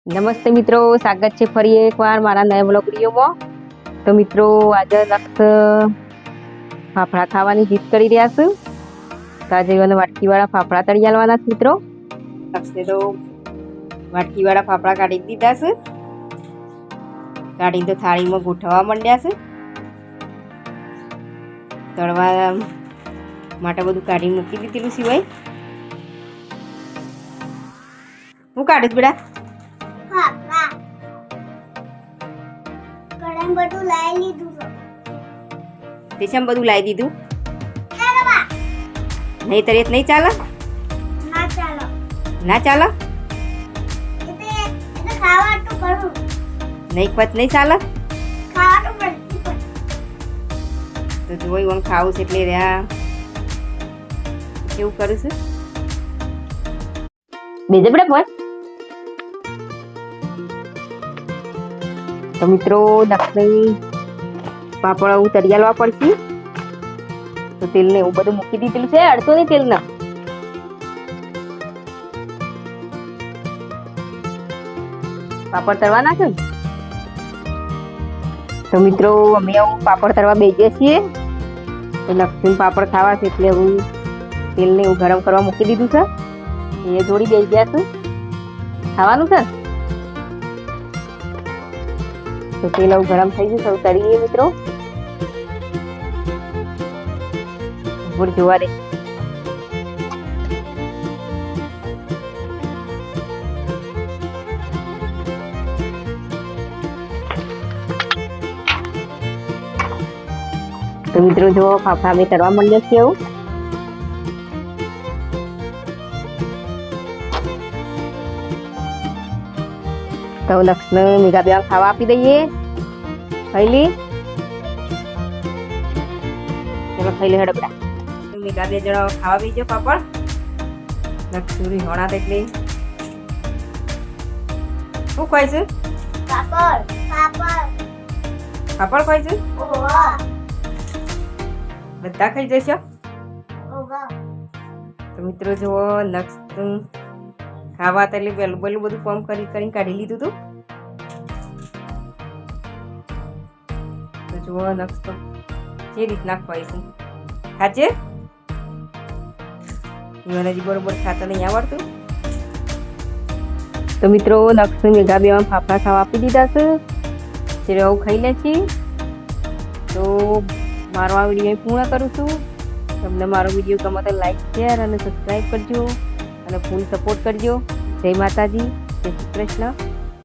નમસ્તે મિત્રો, સ્વાગત છે ફરી એકવાર મારા નવા બ્લોગ વિડીયોમાં। તો મિત્રો આજે લક્ષ ફાફડા ખાવાની જીદ કરી રહ્યા છું। તો આજે વાટકીવાળા ફાફડા તળી આલવાના છે મિત્રો। લક્ષને તો વાટકીવાળા ફાફડા કાઢી દીધા છે, કાઢીને તો થાળીમાં ગોઠવવા માંડ્યા છે। તળવા માટે બધું કાઢી મૂકી દીધેલું સિવાય હું કાઢીશ બેટા બધું લાવી લીધું છે। તેમ બધું લાવી દીધું નહીં તરિયત નહીં ચાલે ના ચાલો ના ચાલે એટલે ખાવા તો કરું નહીં પત નહીં ચાલે ખાવા તો પડતી તો જોઈ હું ખાવું છે એટલે રહ્યા કેવું કરું છું બેજે બેટા બોલ। તો મિત્રો દક્ષિણ પાપડ હું તળી આલવા પડશે। તો તેલને એવું બધું મૂકી દીધેલું છે, અડતો નહીં તેલને। પાપડ તળવાના છે ને તો મિત્રો અમે આવું પાપડ તળવા બેસીએ છીએ। તો લક્ષ્મી પાપડ ખાવા છે એટલે હું તેલને એવું ગરમ કરવા મૂકી દીધું છે, એ જોડી બેસી ગયા છું ખાવાનું છે। તો તેલ ગરમ થઈ ગયું, સૌ તળીએ મિત્રો ઉપર જોવા દે। તો મિત્રો જો ફાફડા અમે તળવા માંડ્યા છીએ એવું। તો લક્ષ્મણ મેઘા બેન ખાવા આપી દઈએ। ખાઈ ચલો ખાઈ લે હેડો બેટા। મેઘા બે જણા ખાવા બીજો પાપડ લક્ષ્મી હોણા એટલે શું ખાય છે? પાપડ પાપડ પાપડ ખાય છે? ઓવા બધા ખાઈ જશો? ઓવા તો મિત્રો જુઓ લક્ષ્મી ખાવા એટલે પેલું બધું કામ કરીને કાઢી લીધું હતું। તો જુઓ નક્ષ તો જે રીતના ખવાઈશું ખાજે મને હજી બરોબર ખાતા નહીં આવડતું। તો મિત્રો નક્ષ મેઘા બેમાં ફાફડા ખાવા આપી દીધા છે, જે હું ખાઈ લે છે। તો મારો આ વિડીયો પૂર્ણ કરું છું। તમને મારો વિડીયો ગમે તો લાઈક શેર અને સબસ્ક્રાઈબ કરજો અને ફૂલ સપોર્ટ કરજો। જય માતાજી, જય શ્રી કૃષ્ણ।